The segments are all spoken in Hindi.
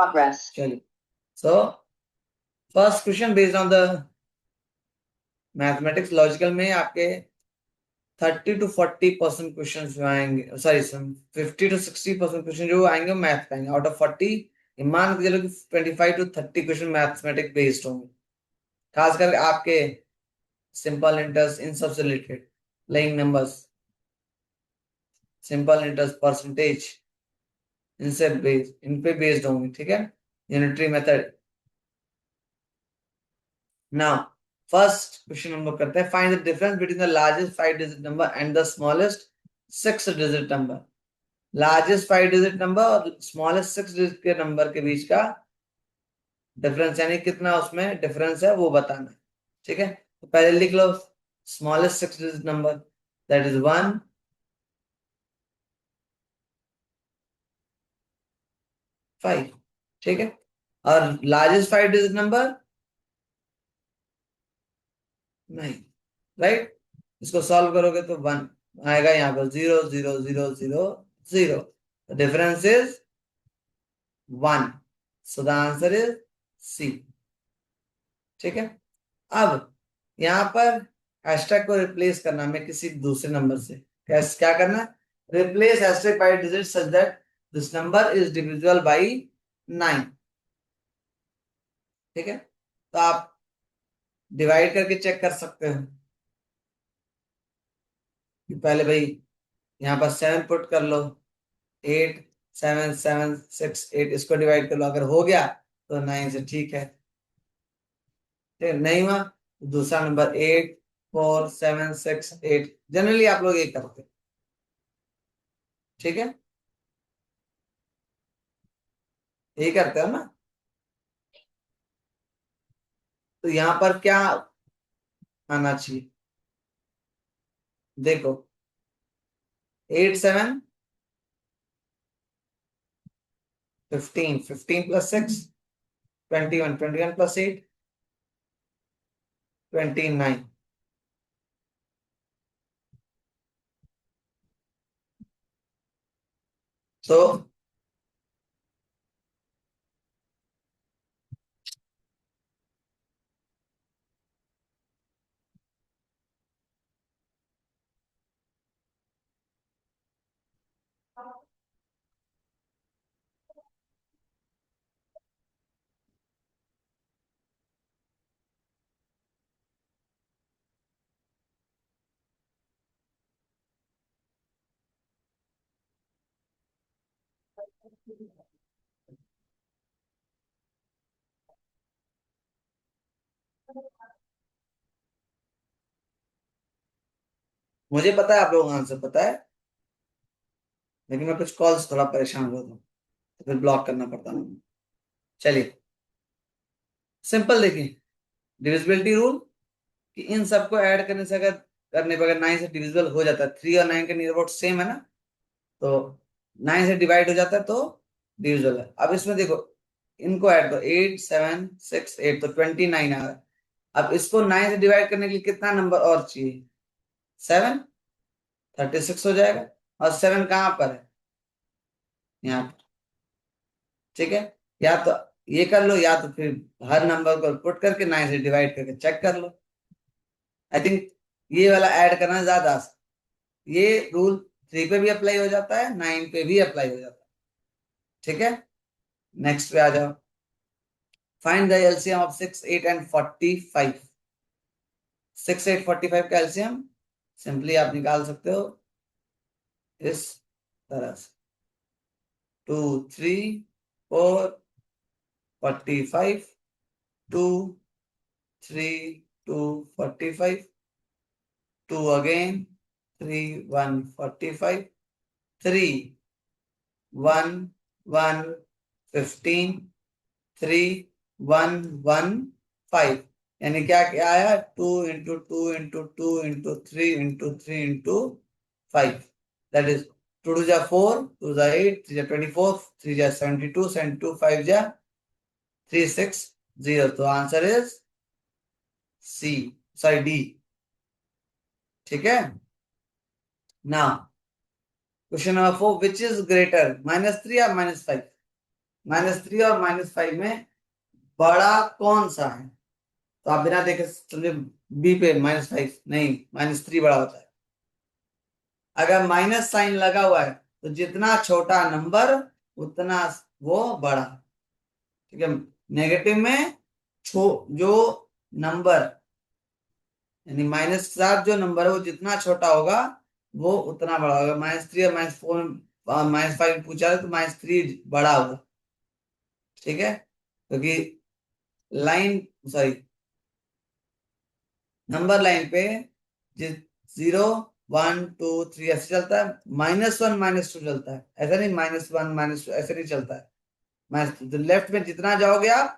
progress. चलिए, so first question based on the mathematics logical में आपके 30 to 40% क्वेश्चन जो आएंगे, सॉरी 50 to 60% क्वेश्चन जो आएंगे मैथ का आएंगे। आउट ऑफ 40 मान के चलो कि 25 to 30 क्वेश्चन मैथमेटिक्स बेस्ड होंगे, खास करके आपके सिंपल इंटरेस्ट इन सबसे related, playing numbers, simple interest, percentage, इनसे बेस्ड, इन पे बेस्ड होंगे। ठीक है, unitary method. Now first question हम लोग करते हैं, find the difference between the largest 5 digit number and the smallest 6 digit number. Largest 5 digit number और स्मॉलेस्ट 6 डिजिट के नंबर के बीच का डिफरेंस, यानी कितना उसमें डिफरेंस है वो बताना है। ठीक है, तो पहले लिख लो smallest 6 digit number, that is 1, 5। ठीक है, और लार्जेस्ट 5 डिजिट नंबर 9, राइट। इसको सॉल्व करोगे तो 1 आएगा, यहाँ पर 0 0 0 0 0, difference is 1, so the answer is C. ठीक है, अब यहाँ पर हैशटैग को रिप्लेस करना हमें किसी दूसरे नंबर से। कैसे, क्या करना, replace hashtag by digit such that this number is divisible by 9। ठीक है, तो आप डिवाइड करके चेक कर सकते हो कि पहले भाई यहाँ पर 7 पुट कर लो, 8 7 7 6 8, इसको डिवाइड कर लो, अगर हो गया तो 9 से ठीक है। ठीक है, नहीं हुआ तो दूसरा नंबर 8 4 7 6 8, जनरली आप लोग ये करते हैं। ठीक है, यही करते हो ना। तो यहां पर क्या आना चाहिए, देखो 8 7 15, 15 प्लस 6 21, 21 प्लस 8 29। तो मुझे पता है आप लोगों को आंसर पता है, लेकिन मैं कुछ कॉल्स थोड़ा परेशान हो रहा हूँ तो फिर ब्लॉक करना पड़ता है। चलिए सिंपल देखिए, डिविजिबिलिटी रूल कि इन सबको ऐड करने से, अगर करने पर अगर 9 से डिविजिबल हो जाता है, 3 और 9 के नियर अबाउट सेम है ना, तो 9 से डिवाइड हो जाता है तो डिविजिबल है। अब इसमें देखो इनको ऐड करो, 8 7 6 8, तो 29 आ रहा है। अब इसको 9 से डिवाइड करने के लिए कितना नंबर और चाहिए, 7, 36 हो जाएगा। और 7 कहाँ पर है, यहाँ पर। ठीक है, या तो ये कर लो, या तो फिर हर नंबर को पुट करके 9 से डिवाइड करके चेक कर लो। आई थिंक ये वाला ऐड करना ज्यादा आसान। ये रूल 3 पे भी अप्लाई हो जाता है, 9 पे भी अप्लाई हो जाता है। ठीक है, नेक्स्ट पे आ जाओ, find the LCM of 6 8 and 45। 6 8 45 का एलसीएम सिंपली आप निकाल सकते हो इस तरह से, 2 3 4 45, 2 3 2 45, 2 again 3 1 45, 3 1 1 15, 3 1 1 5, यानी क्या क्या आया, 2 into 2 into 2 into 3 into 3 into 5, that is 2 2 जा 4, 2 जा 8, 3 जा 24, 3 जा 72, 72 5 जा 360, तो answer is C, sorry D. ठीक है, now question number 4, which is greater -3 या -5। -3 और -5 में बड़ा कौन सा है? तो आप बिना देखे समझे बी पे -5 नहीं, -3 बड़ा होता है। अगर माइनस साइन लगा हुआ है तो जितना छोटा नंबर उतना वो बड़ा। ठीक है, नेगेटिव में जो नंबर यानी माइनस के साथ जो नंबर है वो जितना छोटा होगा वो उतना बड़ा होगा। -3 और -4 -5 पूछा है तो -3 बड़ा होगा। ठीक है, क्योंकि लाइन सॉरी नंबर लाइन पे जिस 0 1 2 3 ऐसे चलता है, -1 -2 चलता है, ऐसा नहीं -1 -2 ऐसे नहीं चलता है। तो लेफ्ट में जितना जाओगे आप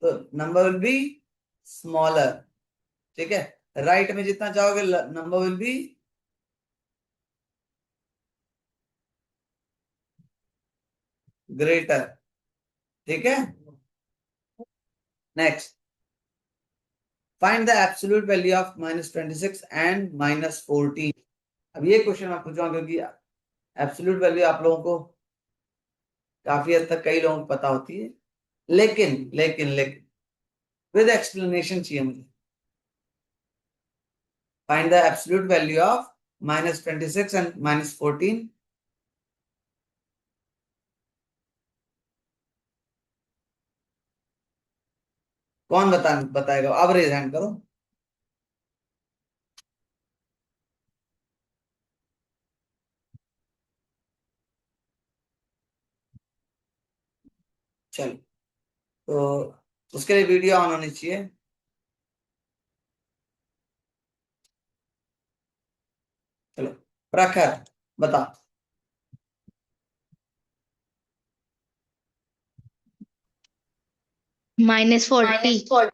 तो नंबर विल बी स्मॉलर। ठीक है, राइट में जितना जाओगे नंबर विल बी ग्रेटर। ठीक है, next find the absolute value of -26 and -14। अब ये क्वेश्चन मैं पूछूंगा क्योंकि एब्सोल्यूट वैल्यू आप लोगों को काफी हद तक कई लोगों को पता होती है, लेकिन विद एक्सप्लेनेशन चाहिए मुझे। Find the absolute value of -26 and -14। कौन बताएगा? अब रेज हैंड करो। चलो, तो उसके लिए वीडियो ऑन होनी चाहिए। चलो, प्रखर बता। -40।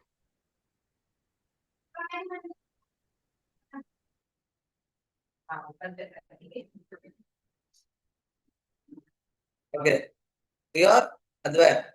ओके, और अद्वैत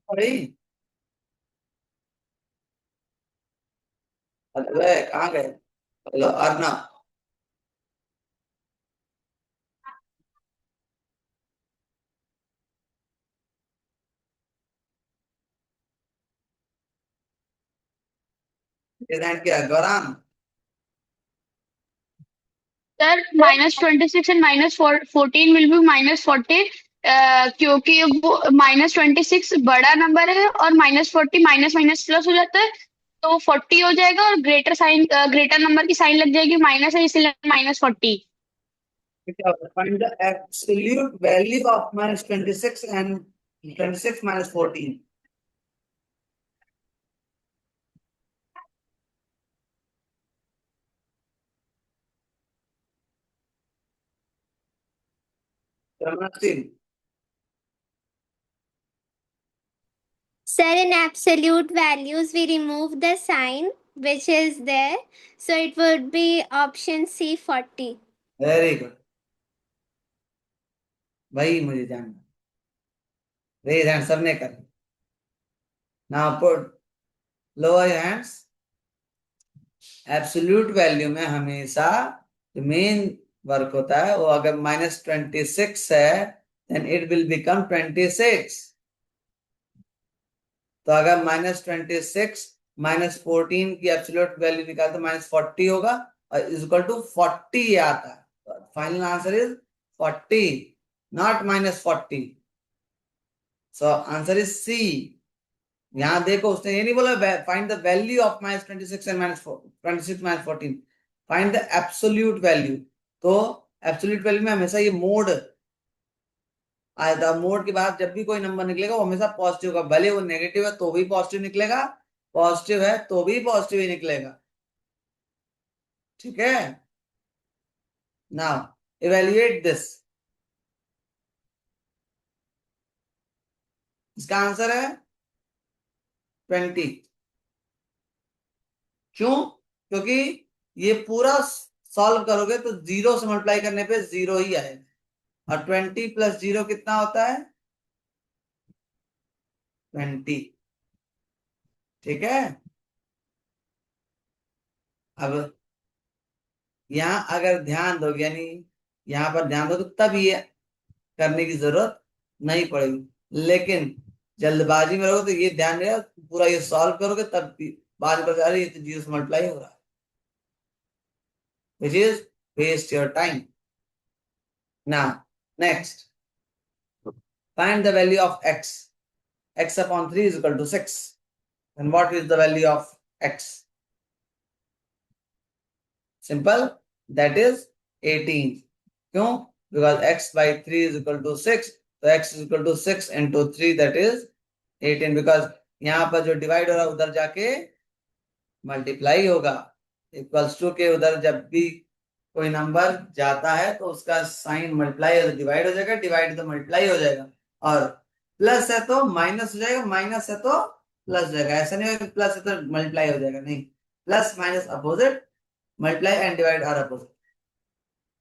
भाई, अद्वैत कहाँ गए? हेलो अर्णव, रेज हैंड किया Gaurang. Sir -26 and -14 will be -40, क्योंकि वो -26 बड़ा नंबर है और -40 माइनस माइनस प्लस हो जाता है, तो 40 हो जाएगा और ग्रेटर नंबर की साइन लग जाएगी, माइनस है इसलिए -40। क्या होता है? Find the absolute value of -26 and 26 -14। Raman Singh, Sir, in absolute values, we remove the sign which is there. So it would be option C 40. Very good भाई, मुझे जानना। रेज हैंड सबने कर। Now put lower your hands. Absolute value में हमेशा जो मेन वर्क होता है वो अगर -26 है देन इट विल बिकम 26। तो अगर -26 -14 की एब्सोल्यूट वैल्यू निकाल तो -40 होगा और इज इक्वल टू 40 आता है। Final answer is 40, not -40। So answer is C. यहां देखो, उसने ये नहीं बोला find the value of -26 and -26 -14, find the absolute value. तो एब्सोल्यूट वैल्यू में हमेशा ये मोड आया था। मोड के बाद जब भी कोई नंबर निकलेगा वो हमेशा पॉजिटिव का, भले वो नेगेटिव है तो भी पॉजिटिव निकलेगा, पॉजिटिव है तो भी पॉजिटिव ही निकलेगा। ठीक है, नाउ इवेल्युएट दिस। इसका आंसर है 20। क्यों? क्योंकि ये पूरा सॉल्व करोगे तो 0 से मल्टीप्लाई करने पे 0 ही आएगा। और 20 + 0 कितना होता है? 20। ठीक है। अब यहाँ अगर ध्यान दो, यानी यहाँ पर ध्यान दो तो तब ये करने की जरूरत नहीं पड़ेगी, लेकिन जल्दबाजी में रहोगे तो ये ध्यान रहेगा, पूरा ये सॉल्व करोगे तब भी बाद में पता, ये तो 0 से मल्टीप्लाई हो रहा है, which is waste your time. Now, next, find the value of x. X upon 3 is equal to 6. And what is the value of x? Simple. That is 18. क्यों? Because x by 3 is equal to 6. So x is equal to 6 into 3, that is 18. Because यहाँ पर जो डिवाइड हो रहा है उधर जाके मल्टीप्लाई होगा। इक्वल्स टू के उधर जब भी कोई नंबर जाता है तो उसका साइन मल्टीप्लाई हो डिवाइड हो जाएगा, डिवाइड तो मल्टीप्लाई हो जाएगा, और प्लस है तो माइनस हो जाएगा, माइनस है तो प्लस हो जाएगा। ऐसा नहीं होगा कि प्लस है तो मल्टीप्लाई हो जाएगा, नहीं, plus minus opposite, multiply and divide are opposite.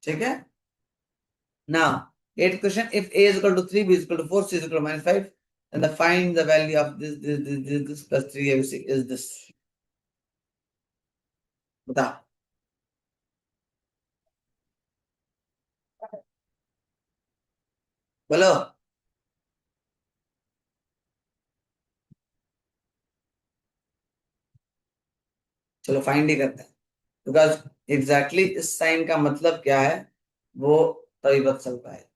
ठीक है। Now 8th question, if a is equal to 3, b is equal to 4, c is equal to -5, then the find the value of this plus 3 ABC is this. बता। बोलो। चलो फाइंड ही करते हैं, बिकॉज एग्जैक्टली इस साइन का मतलब क्या है वो तभी पता चलता है।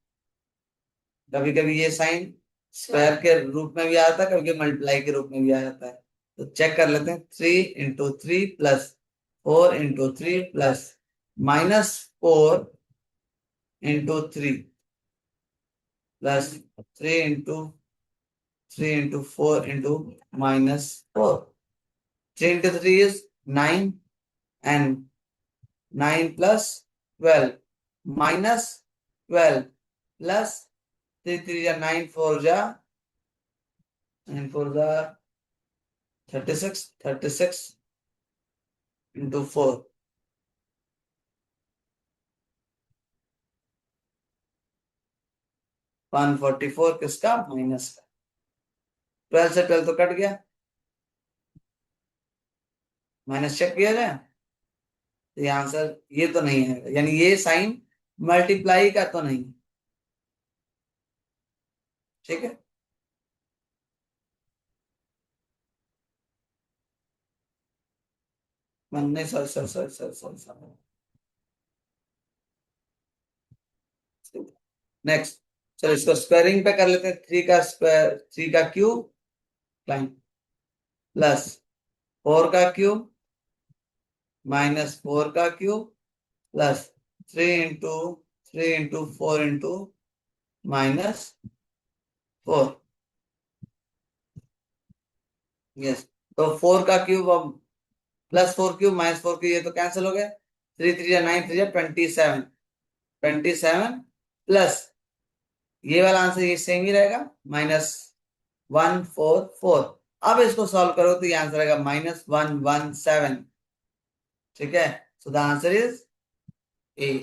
कभी कभी ये साइन स्क्वायर के रूप में भी आ जाता है, कभी कभी मल्टीप्लाई के रूप में भी आ जाता है। तो चेक कर लेते हैं। 3 × 3 + 4 × 3 plus -4 × 3 plus 3 × 3 × 4 × -4। 3 × 3 is 9, and 9 + 12 -12 plus 3 3 जा 9 4 जा 9 4 जा 36, 36 × 4 144, किसका? माइनस का। 12 से 12 तो कट गया, माइनस चेक किया जाए तो ये आंसर ये तो नहीं है, यानी ये साइन मल्टीप्लाई का तो नहीं। ठीक है। नहीं, sorry sorry sorry sorry sorry sorry. Next, चलो इसको स्क्वायरिंग पे कर लेते हैं। 3 का स्क्वायर, 3 का क्यूब लाइन प्लस 4 का क्यूब -4 का क्यूब प्लस 3 × 3 × 4 × -4। यस, तो 4 का क्यूब अब +4 क्यूब -4 क्यूब, ये तो कैंसिल हो गए। 3 3 जा 9 3 जा 27, 27 प्लस ये वाला आंसर ये सेम ही रहेगा, -144। अब इसको सॉल्व करो तो ये आंसर आएगा -117। ठीक है। सो द आंसर इज ए।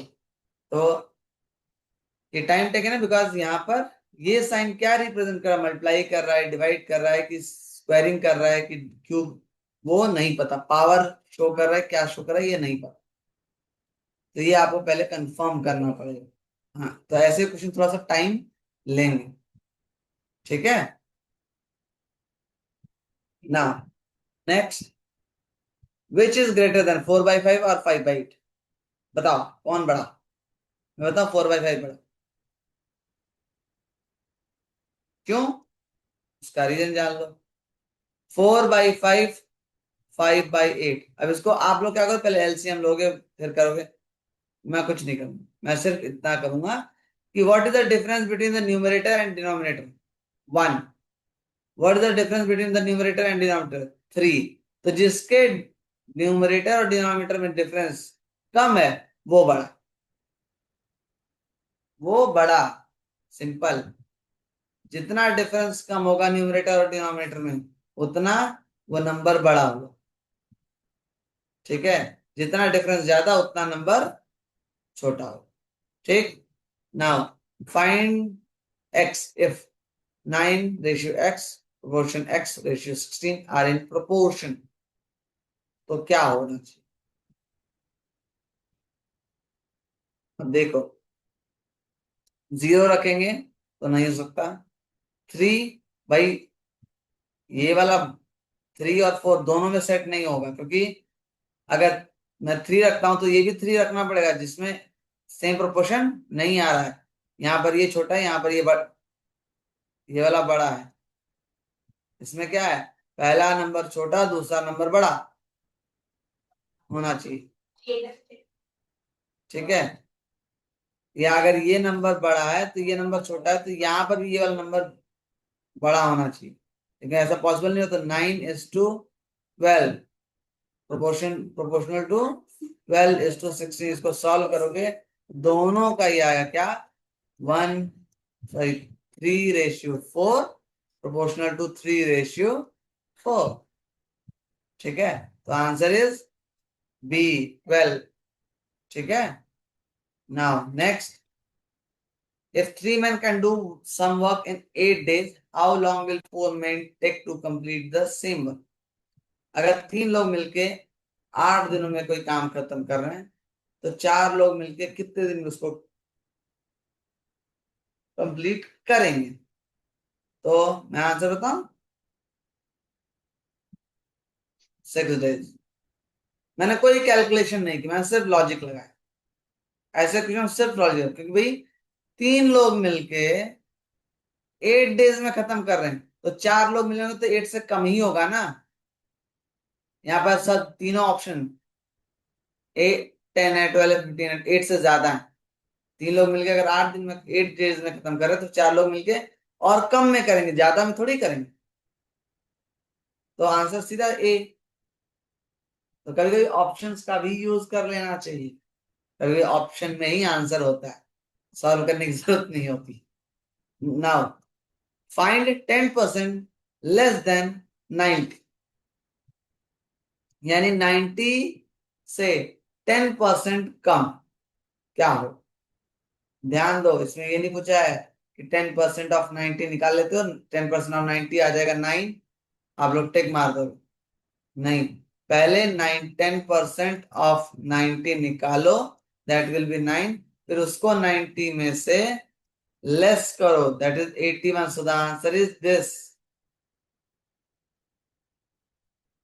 तो ये टाइम टेकन है, बिकॉज यहाँ पर ये साइन क्या रिप्रेजेंट कर रहा है, मल्टीप्लाई कर रहा है, डिवाइड कर रहा है, कि स्क्वायरिंग कर रहा है, कि क्यूब, वो नहीं पता। पावर शो कर रहा है, क्या शो कर रहा है ये नहीं पता, तो ये आपको पहले कंफर्म करना पड़ेगा। हाँ, तो ऐसे क्वेश्चन थोड़ा सा टाइम लेंगे। ठीक है ना। Next, which is greater than 4/5 और 5/8? बताओ कौन बड़ा? मैं बताऊं 4/5 बड़ा। क्यों? उसका रीजन जान लो। 4/5 5/8। अब इसको आप लोग क्या करो, पहले एलसीएम लोगे फिर करोगे, मैं कुछ नहीं करूंगा। मैं सिर्फ इतना करूंगा कि what is the difference between the numerator and denominator? 1। What is the difference between the numerator and denominator? 3। तो जिसके न्यूमरेटर और डिनोमिनेटर में डिफरेंस कम है वो बड़ा, वो बड़ा। सिंपल। जितना डिफरेंस कम होगा न्यूमरेटर और डिनोमिनेटर में, उतना वो नंबर बड़ा होगा। ठीक है। जितना डिफरेंस ज्यादा उतना नंबर छोटा हो। ठीक, now find x if 9:x proportion x/16 are in proportion, तो क्या होना चाहिए? अब देखो, 0 रखेंगे तो नहीं हो सकता। 3, भाई ये वाला 3 और 4 दोनों में सेट नहीं होगा, क्योंकि अगर मैं 3 रखता हूं तो ये भी 3 रखना पड़ेगा, जिसमें सेम प्रोपोर्शन नहीं आ रहा है। यहाँ पर ये छोटा है, यहाँ पर ये वाला बड़ा है। इसमें क्या है, पहला नंबर छोटा, दूसरा नंबर बड़ा होना चाहिए। ठीक है, या अगर ये नंबर बड़ा है तो ये नंबर छोटा है, तो यहाँ पर भी ये वाला नंबर बड़ा होना चाहिए, लेकिन ऐसा पॉसिबल नहीं होता। 9:12 प्रोपोर्शनल टू 12:16, इसको सॉल्व करोगे दोनों का ये आएगा क्या, 3:4 प्रोपोर्शनल टू 3:4। ठीक है, तो आंसर इज बी, 12। ठीक है, now next, if 3 men can do some work in 8 days, how long will 4 men take to complete the same work? अगर 3 लोग मिलके 8 दिनों में कोई काम खत्म कर रहे हैं, तो 4 लोग मिलके कितने दिन में उसको कंप्लीट करेंगे? तो मैं आंसर बताऊं, 6 days। मैंने कोई कैलकुलेशन नहीं की, मैंने सिर्फ लॉजिक लगाया। ऐसे क्वेश्चन सिर्फ लॉजिक, क्योंकि भाई 3 लोग मिलके 8 डेज में खत्म कर रहे हैं, तो 4 लोग मिलेंगे तो 8 से कम ही होगा ना। यहाँ पर सब तीनों ऑप्शन 8, 10 है, 12 है, 15 है, 8 से ज्यादा है। 3 लोग मिलके अगर 8 दिन में 8 डेज में खत्म कर रहे हैं, तो 4 लोग मिलके और कम में करेंगे, ज्यादा में थोड़ी करेंगे। तो आंसर सीधा ए। तो कभी कभी ऑप्शंस का भी यूज कर लेना चाहिए, कभी ऑप्शन में ही आंसर होता है, सॉल्व करने की जरूरत नहीं होती। नाउ फाइंड 10% लेस देन 90, यानी 90 से 10% कम क्या हो? ध्यान दो, इसमें ये नहीं पूछा है कि 10% ऑफ 90 निकाल लेते हो, 10% ऑफ 90 आ जाएगा 9, आप लोग टिक मार दो। नहीं, पहले 10% ऑफ 90 निकालो, दैट विल बी 9, फिर उसको 90 में से लेस करो, that is 81। So the answer is this.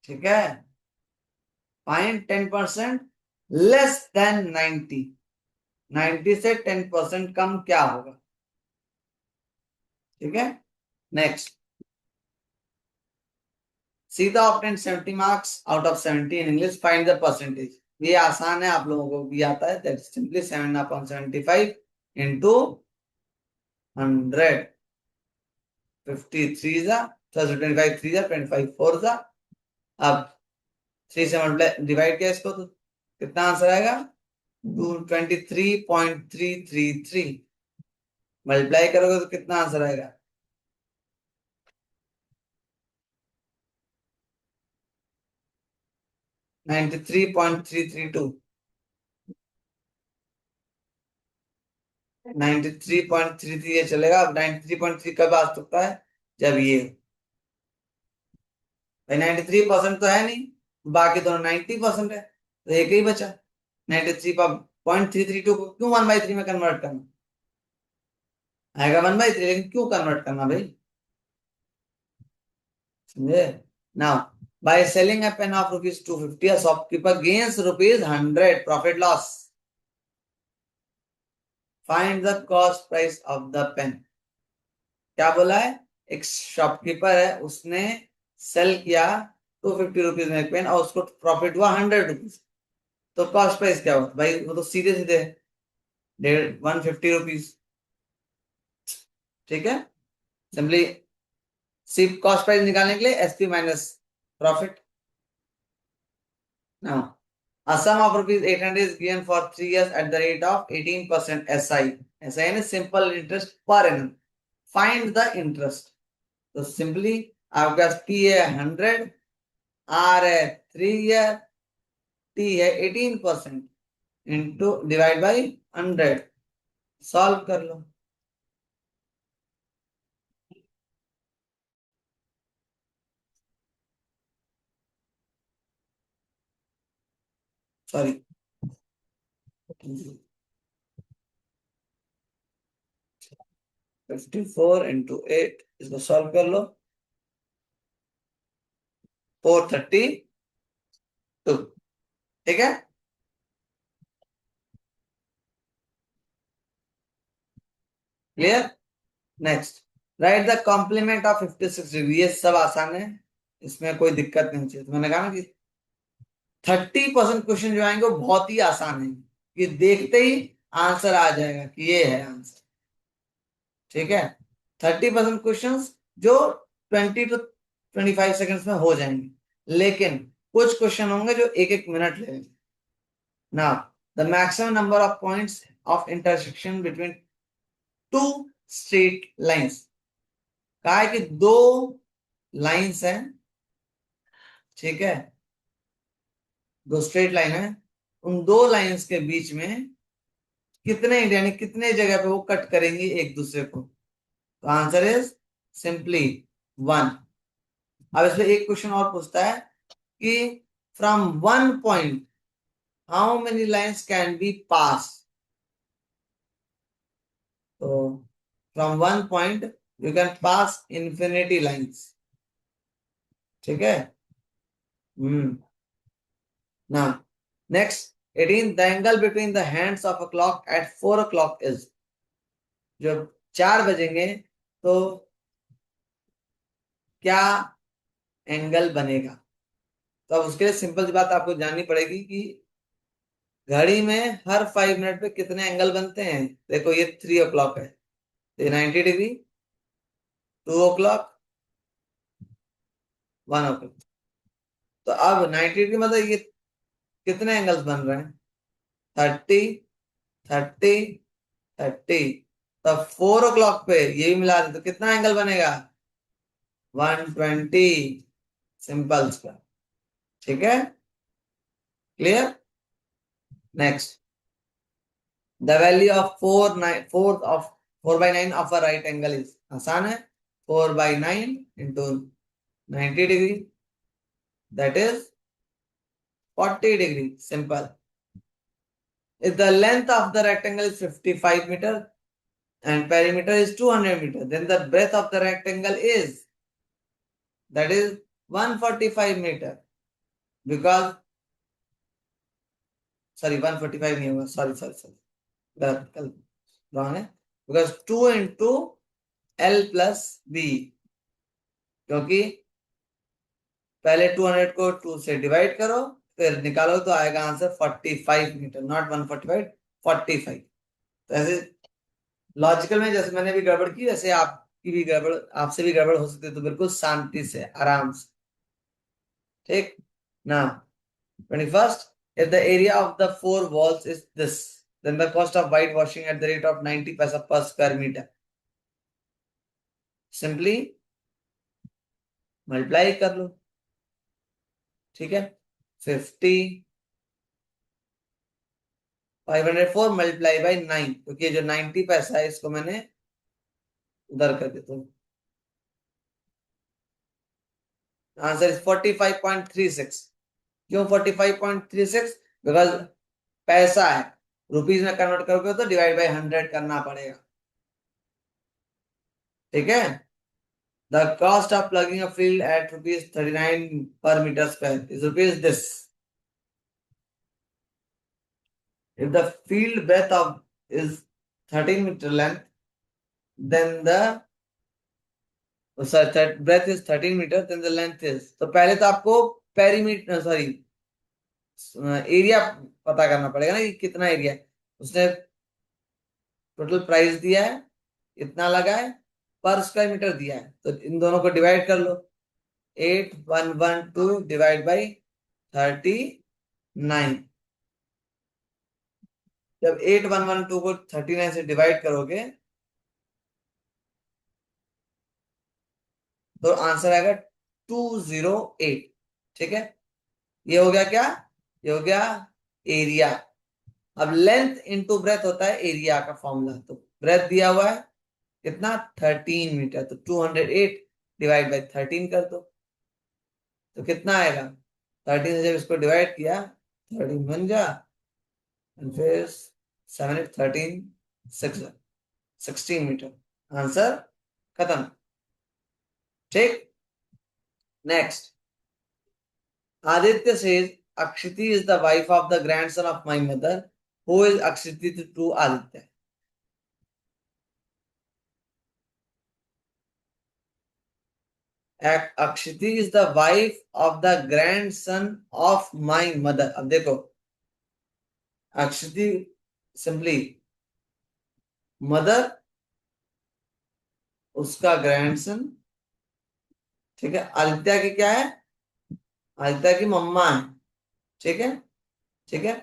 ठीक है, फाइंड 10% लेस देन 90, 90 से 10% कम क्या होगा? ठीक है, नेक्स्ट, सीधा obtain 70 marks out of 70 in English, find the percentage. ये आसान है, आप लोगों को भी आता है, दैट सिंपली 7/75 इंटू 100, 53 जा 25 3 जा 25 4 जा। अब 3 से मल्टीप्लाई डिवाइड किया इसको, तो कितना आंसर आएगा? 23.333। मल्टीप्लाई करोगे तो कितना आंसर आएगा? 93.332। 93.33 ये चलेगा। अब 93.3 कब आ सकता है? जब ये भाई 93% तो है नहीं, बाकी दोनों 90% है, तो एक ही बचा। 93.332 को क्यों 1/3 में कन्वर्ट करना? आएगा 1/3, लेकिन क्यों कन्वर्ट करना भाई? समझे? Now by selling a pen of ₹250, a shopkeeper gains ₹100 profit loss. Find the cost price of the pen. क्या बोला है? एक शॉपकीपर है, उसने सेल किया ₹250 में एक पेन, और उसको प्रॉफिट हुआ ₹100। तो कॉस्ट प्राइस क्या हुआ भाई? वो तो सीधे सीधे 150 रुपीज। ठीक है, सिंपली सिर्फ कॉस्ट प्राइस निकालने के लिए SP minus profit. Now a sum of ₹800 is given for 3 years at the rate of 18% SI. SI यानी simple interest per annum. Find the interest. तो सिंपली आपके पास P है 100, R है 3 ईयर, 30 है 18% इंटू डिवाइड बाई 100, सॉल्व कर लो। सॉरी 54 इंटू 8, इसको सॉल्व कर लो। 432, ठीक है। Clear. Next, write the complement of 56 degree. ये सब आसान है, इसमें कोई दिक्कत नहीं चाहिए। तो मैंने कहा ना कि 30% क्वेश्चन जो आएंगे वो बहुत ही आसान है, कि देखते ही आंसर आ जाएगा कि ये है आंसर, ठीक है। 30% क्वेश्चन जो 20 to 25 सेकंड्स में हो जाएंगे, लेकिन कुछ क्वेश्चन होंगे जो 1-1 मिनट लेंगे। Now the maximum number of points of intersection between two straight lines. कहा है कि दो लाइंस हैं, ठीक है, दो स्ट्रेट लाइन है, उन दो लाइंस के बीच में कितने यानी कितने जगह पे वो कट करेंगी एक दूसरे को। तो आंसर इज सिंपली 1। अब इसमें एक क्वेश्चन और पूछता है कि from 1 point how many lines can be pass. तो from 1 point you can pass infinity lines, ठीक है। Now next 18, the angle between the hands of a clock at 4 o'clock is. जब 4 बजेंगे तो क्या एंगल बनेगा। तो अब उसके लिए सिंपल सी बात आपको जाननी पड़ेगी कि घड़ी में हर 5 मिनट पे कितने एंगल बनते हैं। देखो ये 3 o'clock है, ये 90 डिग्री, 2 o'clock, 1 o'clock। तो अब 90 डिग्री मतलब ये कितने एंगल्स बन रहे हैं, 30, 30, 30। तब 4 o'clock पे ये भी मिला दे तो कितना एंगल बनेगा, 120। सिंपल सा, ठीक है। Clear. Next, the value of 4/9 of a right angle is. आसान है, 4/9 into 90 degree, that is 40 degree. Simple. If the length of the rectangle is 55 meter and perimeter is 200 meter, then the breadth of the rectangle is, that is 145 meter, because sorry 145 नहीं होगा, sorry गलत wrong है, because 2 into L plus B, क्योंकि पहले 200 को 2 से डिवाइड करो फिर निकालो तो आएगा आंसर 45 मीटर, नॉट 145, 45। तो ऐसे लॉजिकल में जैसे मैंने भी गड़बड़ की, वैसे आपकी भी गड़बड़, आपसे भी गड़बड़ हो सकती है, तो बिल्कुल शांति से आराम से, ठीक ना। 21, if the area of the 4 walls is this, then the cost of white washing at the rate of 90 paisa per square meter। Simply multiply कर लो, ठीक है। 504 मल्टीप्लाई बाई 9, क्योंकि जो 90 पैसा है इसको मैंने उधर कर देता हूँ। Answer is 45.36। क्यों 45.36, बिकॉज पैसा है, रुपीज में कन्वर्ट करोगे तो डिवाइड बाई 100 करना पड़ेगा, ठीक है। The cost of plugging a field at ₹39 per meter square is rupees this. If the field breadth of is 13 meter length, then the sorry that breadth is 13 meter, then the length is। तो पहले तो आपको पेरीमीटर सॉरी एरिया पता करना पड़ेगा ना कि कितना एरिया है। उसने टोटल प्राइस दिया है, इतना लगा है, पर स्क्वायर मीटर दिया है, तो इन दोनों को डिवाइड कर लो। 8112 डिवाइड बाई 39। जब 8112 को 39 से डिवाइड करोगे तो आंसर आएगा 208, ठीक है। ये हो गया क्या, ये हो गया एरिया। अब लेंथ इंटू ब्रेथ होता है एरिया का फॉर्मूला। तो ब्रेथ दिया हुआ है कितना 13 मीटर, तो 208 डिवाइड बाई 13 कर दो तो कितना आएगा। 13 से जब इसको डिवाइड किया 13 बन जा, फिर 7 8 13 6 16 मीटर। आंसर खत्म। ठीक। Next, Aditya says Akshiti is the wife of the grandson of my mother. Who is Akshiti to Aditya? Akshiti is the wife of the grandson of my mother. अब देखो Akshiti simply mother, उसका ग्रैंडसन। ठीक है, आदित्य की क्या है, आदित्य की मम्मा है। ठीक है, ठीक है,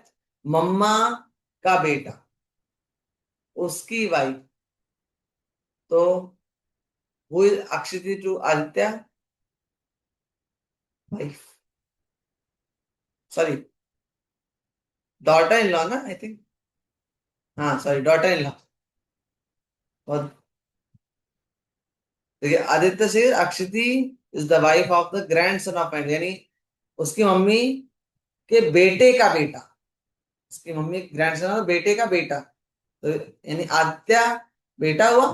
मम्मा का बेटा, उसकी वाइफ। तो who is Akshiti to Aditya? Wife, sorry daughter in law ना, आई थिंक। हाँ सॉरी, डॉटर इन लॉ। और देखिए आदित्य से Akshiti is the wife of the grandson of and, यानी उसकी मम्मी के बेटे का बेटा। उसकी मम्मी ग्रैंडसन और बेटे का बेटा, तो यानी आदित्य बेटा हुआ,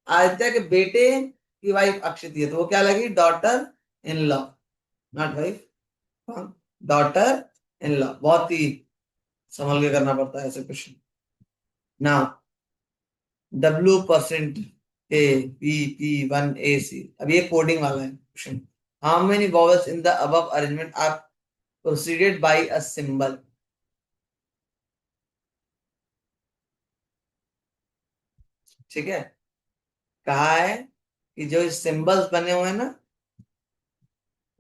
आदित्य के बेटे की वाइफ अक्षिति है, तो वो क्या लगी, daughter in law, not wife, daughter in law. बहुत ही संभल के करना पड़ता है ऐसे question. Now W% A P P1AC, अब ये कोडिंग वाला है question. How many vowels in the above arrangement are proceeded by a symbol? ठीक है, कहा है कि जो सिंबल्स बने हुए हैं ना,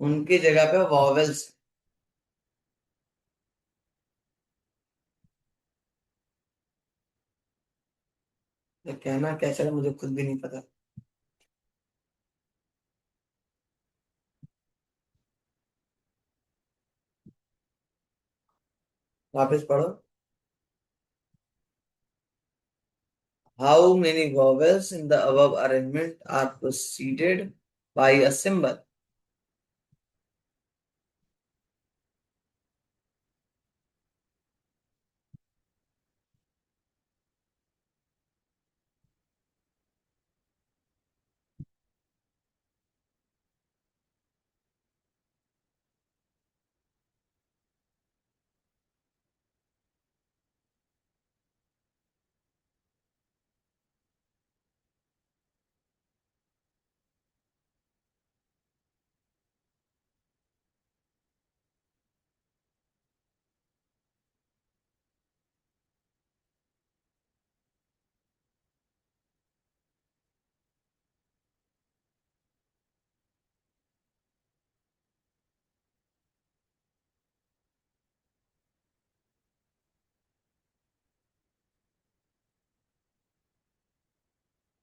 उनकी जगह पे वॉवेल्स। कहना क्या चला मुझे खुद भी नहीं पता। वापस पढ़ो। How many vowels in the above arrangement are proceeded by a symbol?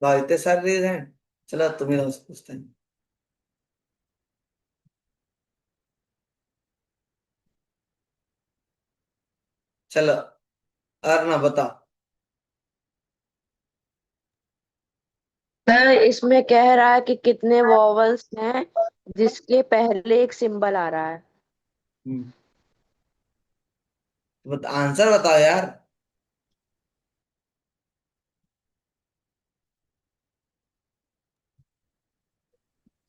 इतने सारे रेज हैं, चलो तुम्हें लोग से पूछते हैं। चलो अर्ना बता। सर इसमें कह रहा है कि कितने वॉवल्स हैं जिसके पहले एक सिंबल आ रहा है। आंसर बताओ यार।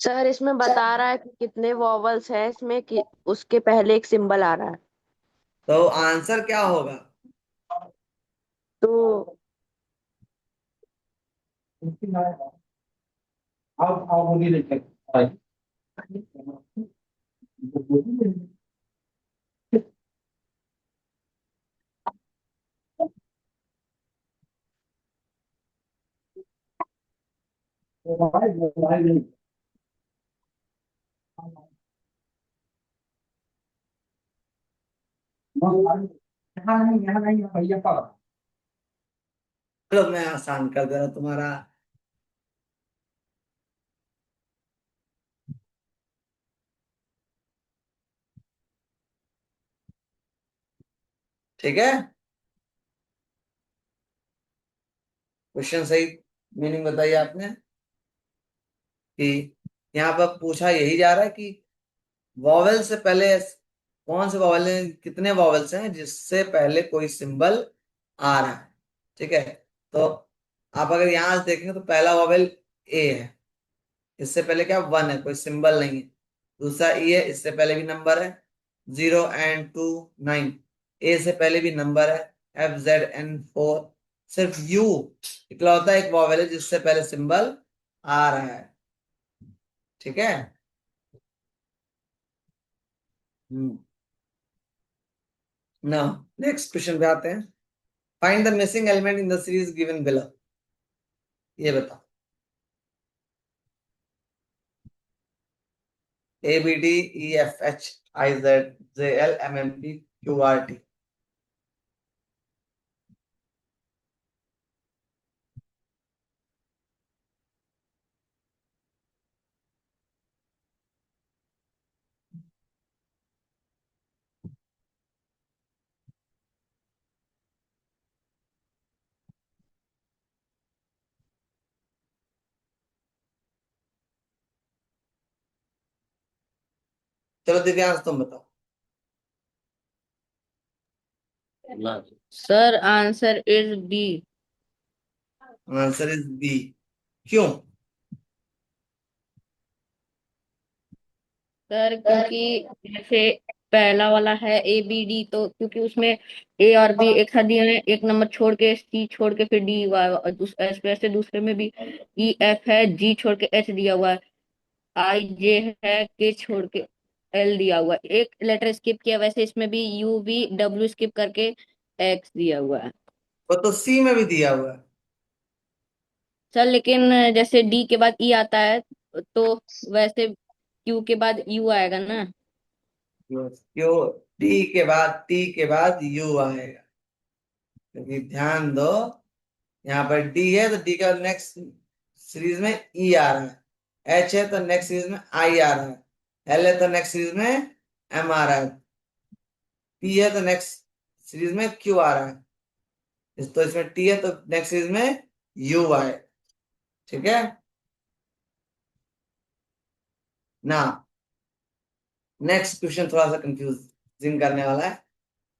सर इसमें बता रहा है कि कितने वॉवल्स हैं इसमें कि उसके पहले एक सिंबल आ रहा है। तो आंसर क्या होगा? तो चलो मैं आसान कर दे रहा हूं तुम्हारा। ठीक है, क्वेश्चन सही मीनिंग बताइए आपने कि यहाँ पर पूछा यही जा रहा है कि वॉवेल से पहले कौन से वॉवेल हैं, कितने वॉवेल्स हैं जिससे पहले कोई सिंबल आ रहा है। ठीक है, तो आप अगर यहां से देखेंगे तो पहला वॉवेल ए है, इससे पहले क्या 1 है, कोई सिंबल नहीं है। दूसरा ई है, इससे पहले भी नंबर है 0 and 2 9, ए से पहले भी नंबर है FZ and 4। सिर्फ यू इकलौता एक वॉवेल है जिससे पहले सिंबल आ रहा है। ठीक है, नाउ नेक्स्ट क्वेश्चन पे आते हैं। Find the missing element in the series given below. ये बताओ, ABDEFHIZJLMNPQRT। चलो दिव्यांश तुम बताओ। Sir answer is B. Answer is B. क्यों? सर क्योंकि जैसे पहला वाला है ए बी डी, तो क्योंकि उसमें ए और बी एक साथ दिए हैं, एक नंबर छोड़ के सी छोड़ के फिर डी हुआ है, और वैसे दूसरे में भी ई एफ है, जी छोड़ के एच दिया हुआ है, आई जे है, के छोड़ के एल दिया हुआ है, एक लेटर स्किप किया, वैसे इसमें भी यू वी डब्ल्यू स्किप करके एक्स दिया हुआ है। वो तो सी में भी दिया हुआ है। सर लेकिन जैसे डी के बाद ई आता है, तो वैसे क्यू के बाद यू आएगा ना। क्यों? टी के बाद यू आएगा, क्योंकि ध्यान दो यहाँ पर डी है तो डी का नेक्स्ट सीरीज में ई आ रहा है, एच है तो नेक्स्ट सीरीज में आई आ रहा है, एल है तो नेक्स्ट सीरीज में एम आ रहा है, पी है तो नेक्स्ट सीरीज में क्यू आ रहा है, तो इसमें टी है तो नेक्स्ट सीरीज में यू आए। ठीक है ना। नेक्स्ट क्वेश्चन थोड़ा सा कंफ्यूजिंग करने वाला है।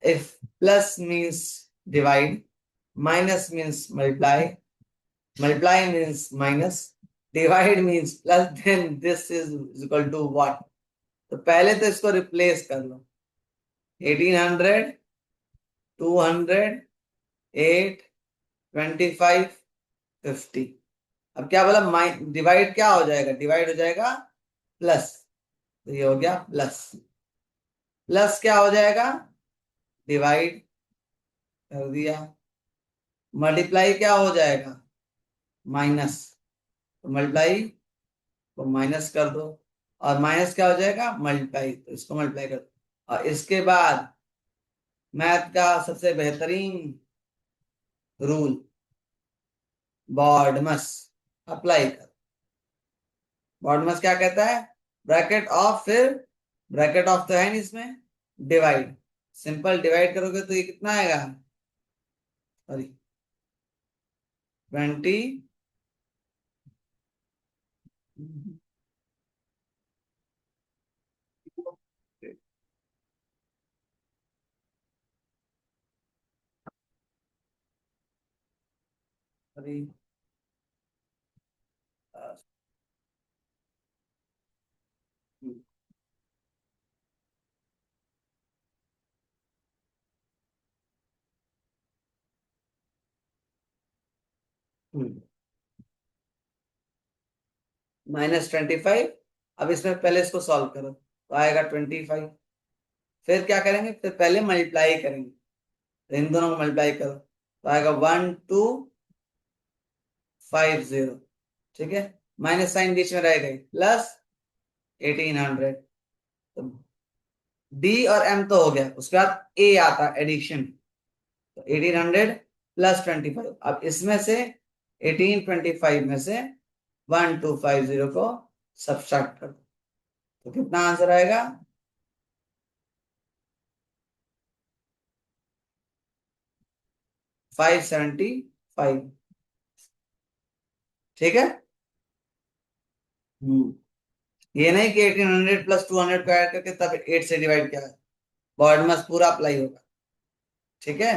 If plus means divide, minus means multiply, multiply means minus, divide means plus, then this is equal to what. तो पहले तो इसको रिप्लेस कर लो, 1800, 200, 8, 25, 50। अब क्या बोला, डिवाइड क्या हो जाएगा, डिवाइड हो जाएगा प्लस, तो ये हो गया प्लस। प्लस क्या हो जाएगा, डिवाइड कर दिया। मल्टीप्लाई क्या हो जाएगा, माइनस, तो मल्टीप्लाई को माइनस कर दो, और माइनस क्या हो जाएगा, मल्टीप्लाई, तो इसको मल्टीप्लाई कर दो। और इसके बाद मैथ का सबसे बेहतरीन रूल बॉडमस अप्लाई कर। बॉडमस क्या कहता है, ब्रैकेट ऑफ, फिर ब्रैकेट ऑफ तो है नहीं इसमें, डिवाइड, सिंपल डिवाइड करोगे तो ये कितना आएगा, सॉरी 20, सॉरी -25। अब इसमें पहले इसको सॉल्व करो तो आएगा 25। फिर क्या करेंगे, फिर पहले मल्टीप्लाई करेंगे, तो इन दोनों को मल्टीप्लाई करो तो आएगा 1250। ठीक है, माइनस साइन बीच में रह गई, प्लस 1800। तो डी और एम तो हो गया, उसके बाद ए आता है एडिशन, तो 1800 प्लस 25। अब इसमें से 1825 में से 1250 को सब्ट्रैक्ट कर दो, तो कितना आंसर आएगा, 575। ठीक है। ये नहीं कि 1800 प्लस 200 को ऐड करके तब 8 से डिवाइड किया है, बॉड मास पूरा अप्लाई होगा। ठीक है।